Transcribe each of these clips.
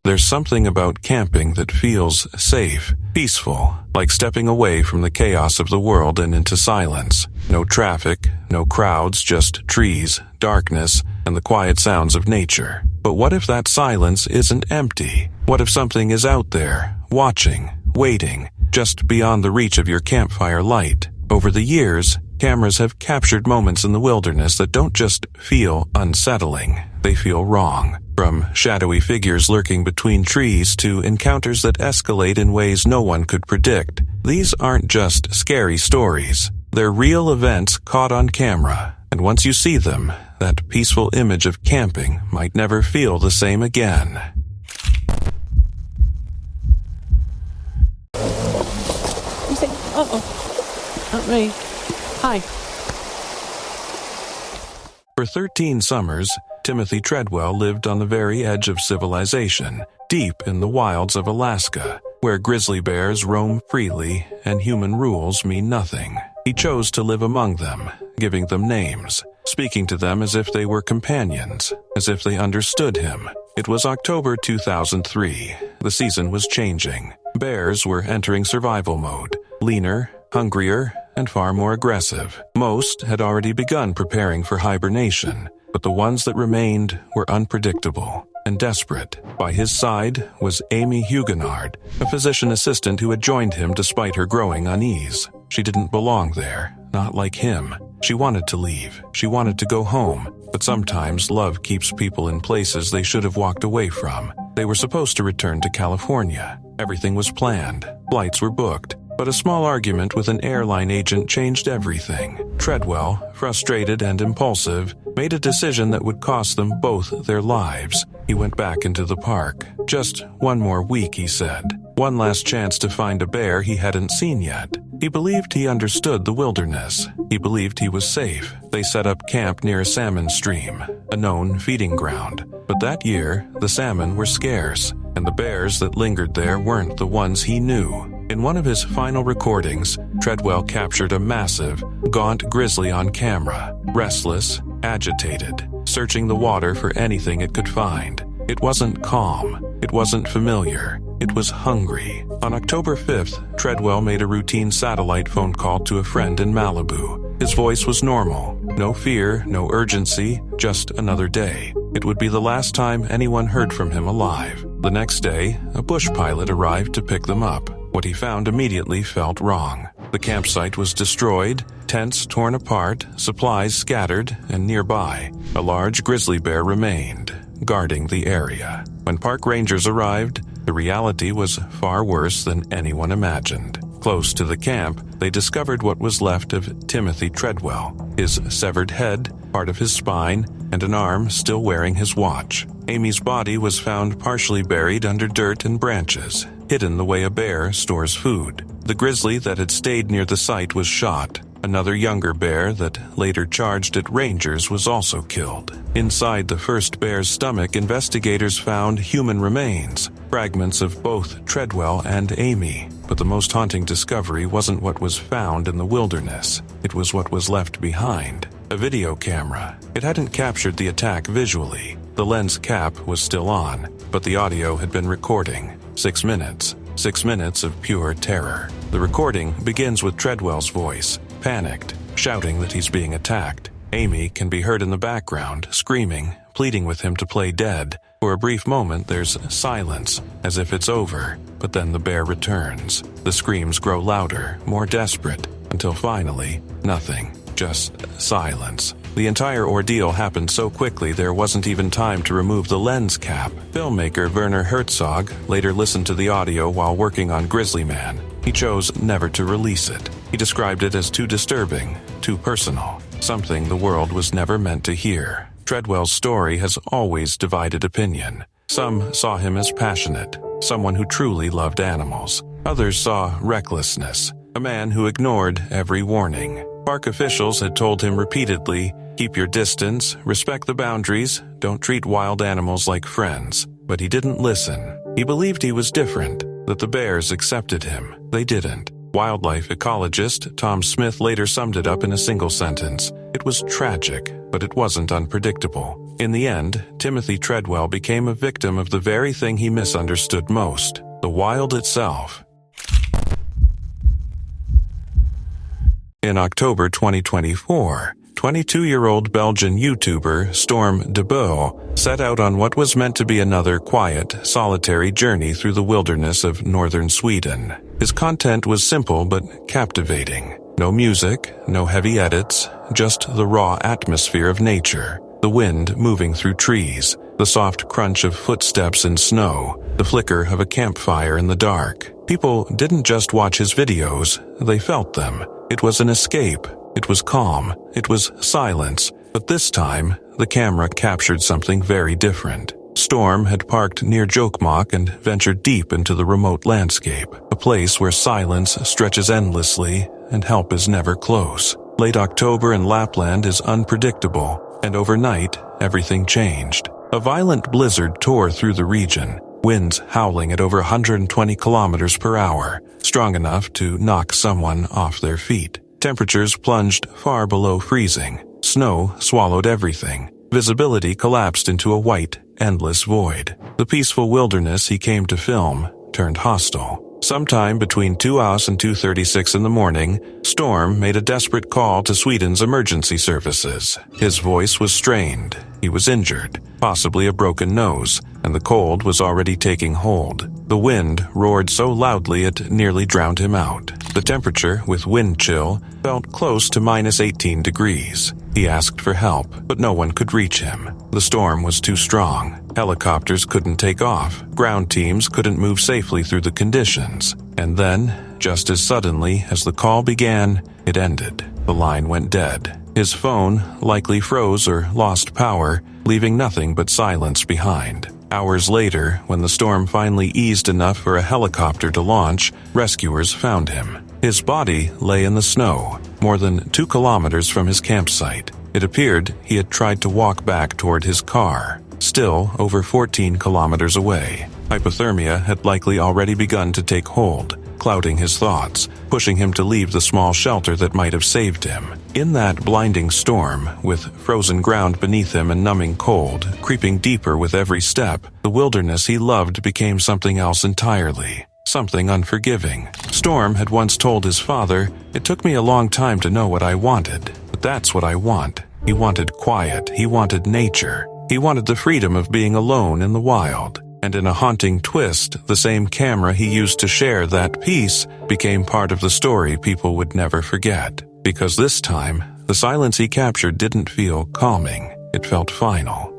There's something about camping that feels safe, peaceful, like stepping away from the chaos of the world and into silence. No traffic, no crowds, just trees, darkness, and the quiet sounds of nature. But what if that silence isn't empty? What if something is out there, watching, waiting, just beyond the reach of your campfire light? Over the years, cameras have captured moments in the wilderness that don't just feel unsettling, they feel wrong. From shadowy figures lurking between trees to encounters that escalate in ways no one could predict. These aren't just scary stories. They're real events caught on camera. And once you see them, that peaceful image of camping might never feel the same again. You say, uh-oh, not me. Hi. For 13 summers, Timothy Treadwell lived on the very edge of civilization, deep in the wilds of Alaska, where grizzly bears roam freely and human rules mean nothing. He chose to live among them, giving them names, speaking to them as if they were companions, as if they understood him. It was October 2003. The season was changing. Bears were entering survival mode, leaner, hungrier, and far more aggressive. Most had already begun preparing for hibernation, but the ones that remained were unpredictable and desperate. By his side was Amy Huguenard, a physician assistant who had joined him despite her growing unease. She didn't belong there, not like him. She wanted to leave. She wanted to go home. But sometimes love keeps people in places they should have walked away from. They were supposed to return to California. Everything was planned. Flights were booked. But a small argument with an airline agent changed everything. Treadwell, frustrated and impulsive, made a decision that would cost them both their lives. He went back into the park. Just one more week, he said. One last chance to find a bear he hadn't seen yet. He believed he understood the wilderness. He believed he was safe. They set up camp near a salmon stream, a known feeding ground. But that year, the salmon were scarce, and the bears that lingered there weren't the ones he knew. In one of his final recordings, Treadwell captured a massive, gaunt grizzly on camera, restless, agitated, searching the water for anything it could find. It wasn't calm. It wasn't familiar. It was hungry. On October 5th, Treadwell made a routine satellite phone call to a friend in Malibu. His voice was normal. No fear, no urgency, just another day. It would be the last time anyone heard from him alive. The next day, a bush pilot arrived to pick them up. What he found immediately felt wrong. The campsite was destroyed, tents torn apart, supplies scattered, and nearby, a large grizzly bear remained, guarding the area. When park rangers arrived, the reality was far worse than anyone imagined. Close to the camp, they discovered what was left of Timothy Treadwell, his severed head, part of his spine, and an arm still wearing his watch. Amy's body was found partially buried under dirt and branches, hidden the way a bear stores food. The grizzly that had stayed near the site was shot. Another younger bear that later charged at rangers was also killed. Inside the first bear's stomach, investigators found human remains, fragments of both Treadwell and Amy. But the most haunting discovery wasn't what was found in the wilderness. It was what was left behind. A video camera. It hadn't captured the attack visually. The lens cap was still on, but the audio had been recording. 6 minutes. 6 minutes of pure terror. The recording begins with Treadwell's voice, panicked, shouting that he's being attacked. Amy can be heard in the background, screaming, pleading with him to play dead. For a brief moment, there's silence, as if it's over, but then the bear returns. The screams grow louder, more desperate, until finally, nothing, just silence. The entire ordeal happened so quickly there wasn't even time to remove the lens cap. Filmmaker Werner Herzog later listened to the audio while working on Grizzly Man. He chose never to release it. He described it as too disturbing, too personal, something the world was never meant to hear. Treadwell's story has always divided opinion. Some saw him as passionate, someone who truly loved animals. Others saw recklessness, a man who ignored every warning. Park officials had told him repeatedly, keep your distance, respect the boundaries, don't treat wild animals like friends. But he didn't listen. He believed he was different, that the bears accepted him. They didn't. Wildlife ecologist Tom Smith later summed it up in a single sentence. It was tragic, but it wasn't unpredictable. In the end, Timothy Treadwell became a victim of the very thing he misunderstood most, the wild itself. In October 2024, 22-year-old Belgian YouTuber Storm de Beau set out on what was meant to be another quiet, solitary journey through the wilderness of northern Sweden. His content was simple but captivating. No music, no heavy edits, just the raw atmosphere of nature. The wind moving through trees, the soft crunch of footsteps in snow, the flicker of a campfire in the dark. People didn't just watch his videos, they felt them. It was an escape. It was calm. It was silence. But this time, the camera captured something very different. Storm had parked near Jokmok and ventured deep into the remote landscape, a place where silence stretches endlessly and help is never close. Late October in Lapland is unpredictable, and overnight, everything changed. A violent blizzard tore through the region, winds howling at over 120 kilometers per hour, strong enough to knock someone off their feet. Temperatures plunged far below freezing. Snow swallowed everything. Visibility collapsed into a white, endless void. The peaceful wilderness he came to film turned hostile. Sometime between 2 hours and 2:36 in the morning, Storm made a desperate call to Sweden's emergency services. His voice was strained. He was injured, possibly a broken nose, and the cold was already taking hold. The wind roared so loudly it nearly drowned him out. The temperature, with wind chill, felt close to -18 degrees. He asked for help, but no one could reach him. The storm was too strong. Helicopters couldn't take off. Ground teams couldn't move safely through the conditions. And then, just as suddenly as the call began, it ended. The line went dead. His phone likely froze or lost power, leaving nothing but silence behind. Hours later, when the storm finally eased enough for a helicopter to launch, rescuers found him. His body lay in the snow, more than 2 kilometers from his campsite. It appeared he had tried to walk back toward his car, still over 14 kilometers away. Hypothermia had likely already begun to take hold, clouding his thoughts, pushing him to leave the small shelter that might have saved him. In that blinding storm, with frozen ground beneath him and numbing cold, creeping deeper with every step, the wilderness he loved became something else entirely. Something unforgiving. Storm had once told his father, "It took me a long time to know what I wanted, but that's what I want." He wanted quiet. He wanted nature. He wanted the freedom of being alone in the wild. And in a haunting twist, the same camera he used to share that peace became part of the story people would never forget. Because this time, the silence he captured didn't feel calming. It felt final.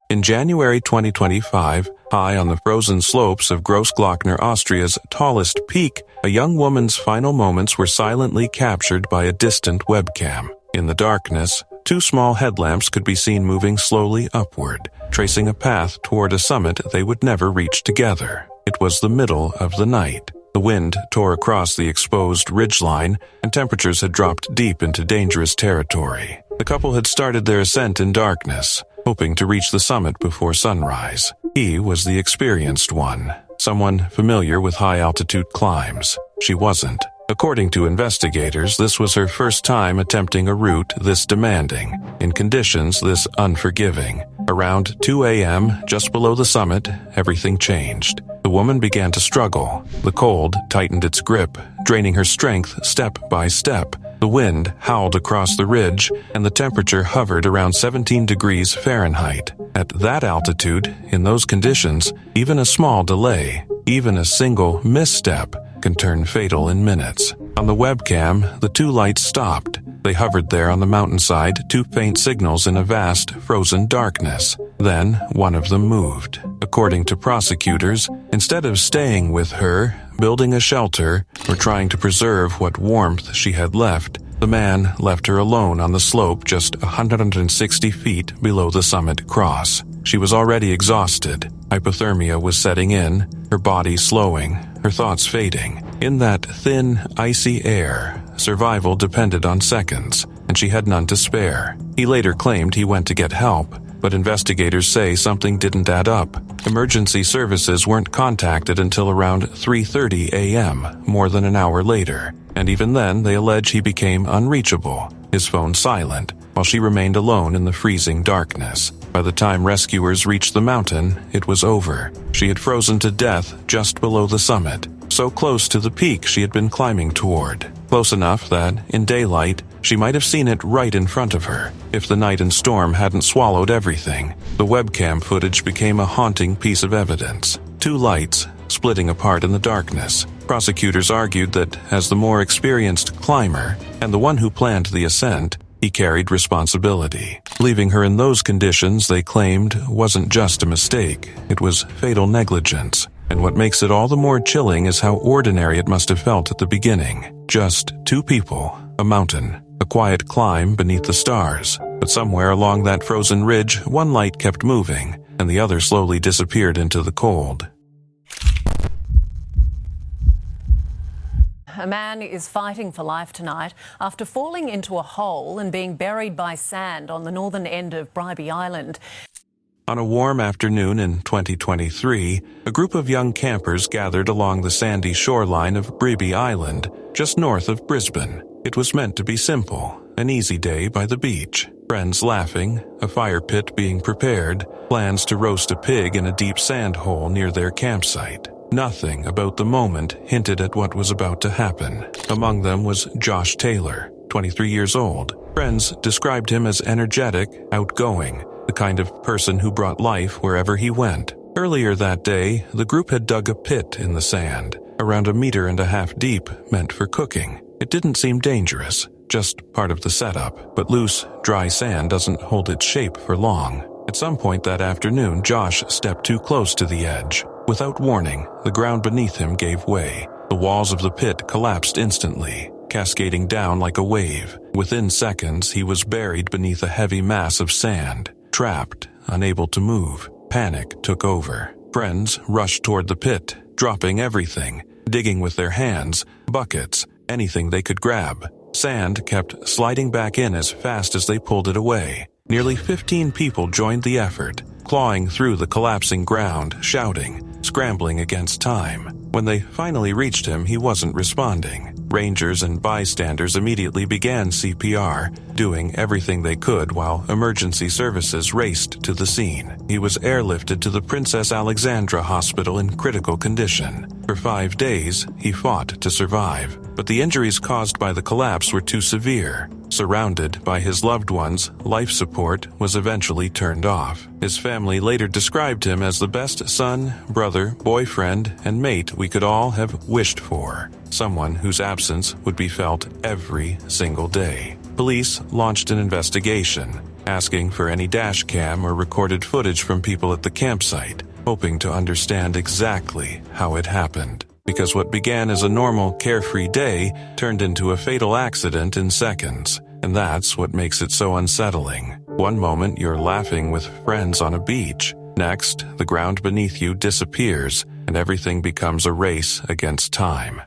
In January 2025, high on the frozen slopes of Grossglockner, Austria's tallest peak, a young woman's final moments were silently captured by a distant webcam. In the darkness, 2 small headlamps could be seen moving slowly upward, tracing a path toward a summit they would never reach together. It was the middle of the night. The wind tore across the exposed ridgeline, and temperatures had dropped deep into dangerous territory. The couple had started their ascent in darkness, hoping to reach the summit before sunrise. He was the experienced one, someone familiar with high-altitude climbs. She wasn't. According to investigators, this was her first time attempting a route this demanding, in conditions this unforgiving. Around 2 a.m., just below the summit, everything changed. The woman began to struggle. The cold tightened its grip, draining her strength step by step. The wind howled across the ridge, and the temperature hovered around 17 degrees Fahrenheit. At that altitude, in those conditions, even a small delay, even a single misstep, can turn fatal in minutes. On the webcam, the 2 lights stopped. They hovered there on the mountainside, 2 faint signals in a vast, frozen darkness. Then, one of them moved. According to prosecutors, instead of staying with her, building a shelter, or trying to preserve what warmth she had left, the man left her alone on the slope just 160 feet below the summit cross. She was already exhausted. Hypothermia was setting in, her body slowing, her thoughts fading. In that thin, icy air, survival depended on seconds, and she had none to spare. He later claimed he went to get help, but investigators say something didn't add up. Emergency services weren't contacted until around 3:30 a.m., more than an hour later. and even then they allege he became unreachable, his phone silent, while she remained alone in the freezing darkness. By the time rescuers reached the mountain, it was over. She had frozen to death just below the summit, so close to the peak she had been climbing toward. Close enough that, in daylight, she might have seen it right in front of her, if the night and storm hadn't swallowed everything. The webcam footage became a haunting piece of evidence. Two lights, splitting apart in the darkness. Prosecutors argued that, as the more experienced climber, and the one who planned the ascent, he carried responsibility. Leaving her in those conditions, they claimed, wasn't just a mistake, it was fatal negligence. And what makes it all the more chilling is how ordinary it must have felt at the beginning. Just two people, a mountain, a quiet climb beneath the stars. But somewhere along that frozen ridge, one light kept moving, and the other slowly disappeared into the cold. A man is fighting for life tonight after falling into a hole and being buried by sand on the northern end of Bribie Island. On a warm afternoon in 2023, a group of young campers gathered along the sandy shoreline of Bribie Island, just north of Brisbane. It was meant to be simple, an easy day by the beach. Friends laughing, a fire pit being prepared, plans to roast a pig in a deep sand hole near their campsite. Nothing about the moment hinted at what was about to happen. Among them was Josh Taylor, 23 years old. Friends described him as energetic, outgoing, the kind of person who brought life wherever he went. Earlier that day, the group had dug a pit in the sand, around 1.5 meters deep, meant for cooking. It didn't seem dangerous, just part of the setup, but loose, dry sand doesn't hold its shape for long. At some point that afternoon, Josh stepped too close to the edge. Without warning, the ground beneath him gave way. The walls of the pit collapsed instantly, cascading down like a wave. Within seconds, he was buried beneath a heavy mass of sand. Trapped, unable to move, panic took over. Friends rushed toward the pit, dropping everything, digging with their hands, buckets, anything they could grab. Sand kept sliding back in as fast as they pulled it away. Nearly 15 people joined the effort, clawing through the collapsing ground, shouting, scrambling against time. When they finally reached him, he wasn't responding. Rangers and bystanders immediately began CPR, doing everything they could while emergency services raced to the scene. He was airlifted to the Princess Alexandra Hospital in critical condition. For 5 days, he fought to survive, but the injuries caused by the collapse were too severe. Surrounded by his loved ones, life support was eventually turned off. His family later described him as the best son, brother, boyfriend, and mate we could all have wished for. Someone whose absence would be felt every single day. Police launched an investigation, asking for any dash cam or recorded footage from people at the campsite, hoping to understand exactly how it happened. Because what began as a normal, carefree day turned into a fatal accident in seconds. And that's what makes it so unsettling. One moment you're laughing with friends on a beach. Next, the ground beneath you disappears, and everything becomes a race against time.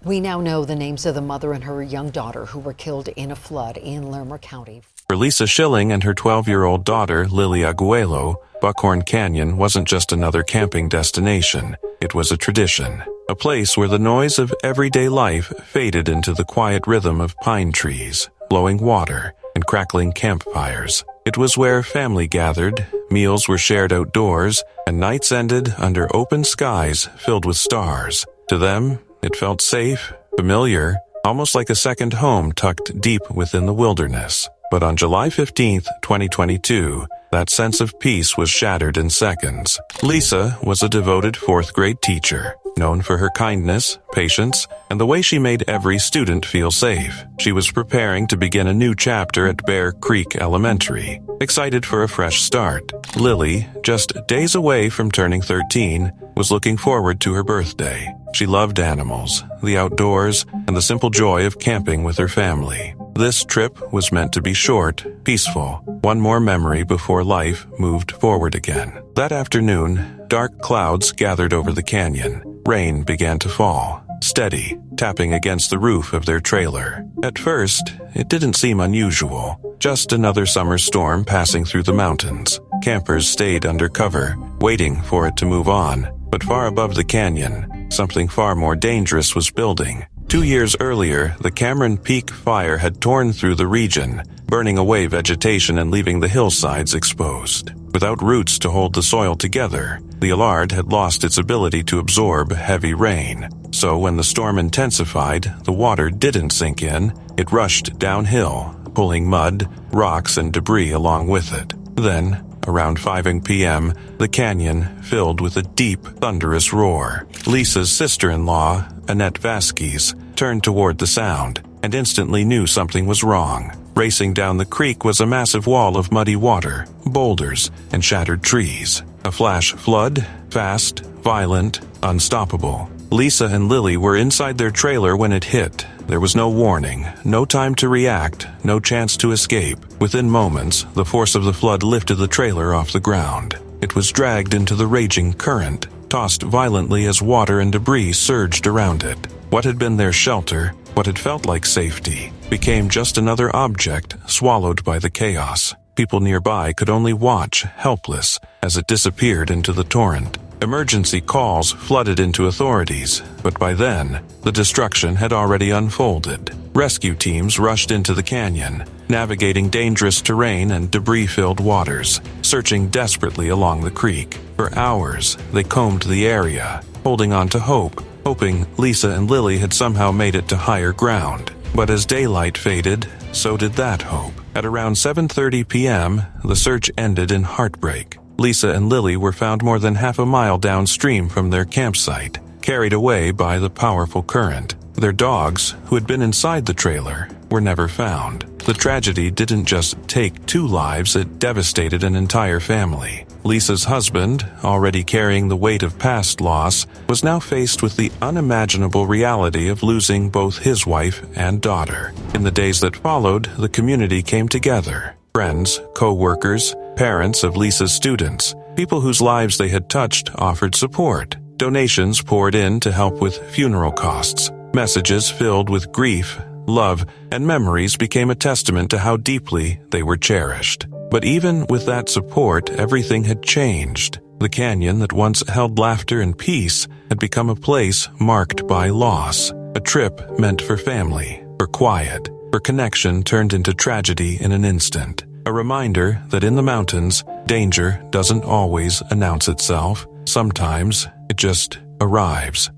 We now know the names of the mother and her young daughter who were killed in a flood in Larimer County. For Lisa Schilling and her 12-year-old daughter, Lily Aguelo, Buckhorn Canyon wasn't just another camping destination. It was a tradition, a place where the noise of everyday life faded into the quiet rhythm of pine trees, blowing water, and crackling campfires. It was where family gathered, meals were shared outdoors, and nights ended under open skies filled with stars. To them, it felt safe, familiar, almost like a second home tucked deep within the wilderness. But on July 15th, 2022, that sense of peace was shattered in seconds. Lisa was a devoted fourth-grade teacher, known for her kindness, patience, and the way she made every student feel safe. She was preparing to begin a new chapter at Bear Creek Elementary, excited for a fresh start. Lily, just days away from turning 13, was looking forward to her birthday. She loved animals, the outdoors, and the simple joy of camping with her family. This trip was meant to be short, peaceful, one more memory before life moved forward again. That afternoon, dark clouds gathered over the canyon. Rain began to fall, steady, tapping against the roof of their trailer. At first, it didn't seem unusual, just another summer storm passing through the mountains. Campers stayed under cover, waiting for it to move on. But far above the canyon, something far more dangerous was building. 2 years earlier, the Cameron Peak fire had torn through the region, burning away vegetation and leaving the hillsides exposed. Without roots to hold the soil together, the Allard had lost its ability to absorb heavy rain. So when the storm intensified, the water didn't sink in, it rushed downhill, pulling mud, rocks, and debris along with it. Then, around 5 p.m., the canyon filled with a deep, thunderous roar. Lisa's sister-in-law, Annette Vasquez, turned toward the sound and instantly knew something was wrong. Racing down the creek was a massive wall of muddy water, boulders, and shattered trees. A flash flood, fast, violent, unstoppable. Lisa and Lily were inside their trailer when it hit. There was no warning, no time to react, no chance to escape. Within moments, the force of the flood lifted the trailer off the ground. It was dragged into the raging current, tossed violently as water and debris surged around it. What had been their shelter, what had felt like safety, became just another object swallowed by the chaos. People nearby could only watch, helpless, as it disappeared into the torrent. Emergency calls flooded into authorities, but by then, the destruction had already unfolded. Rescue teams rushed into the canyon, navigating dangerous terrain and debris-filled waters, searching desperately along the creek. For hours, they combed the area, holding on to hope, hoping Lisa and Lily had somehow made it to higher ground. But as daylight faded, so did that hope. At around 7:30 p.m., the search ended in heartbreak. Lisa and Lily were found more than half a mile downstream from their campsite, carried away by the powerful current. Their dogs, who had been inside the trailer, were never found. The tragedy didn't just take 2 lives, it devastated an entire family. Lisa's husband, already carrying the weight of past loss, was now faced with the unimaginable reality of losing both his wife and daughter. In the days that followed, the community came together. Friends, co-workers, parents of Lisa's students, people whose lives they had touched offered support. Donations poured in to help with funeral costs. Messages filled with grief, love, and memories became a testament to how deeply they were cherished. But even with that support, everything had changed. The canyon that once held laughter and peace had become a place marked by loss. A trip meant for family, for quiet, for connection turned into tragedy in an instant. A reminder that in the mountains, danger doesn't always announce itself. Sometimes it just arrives.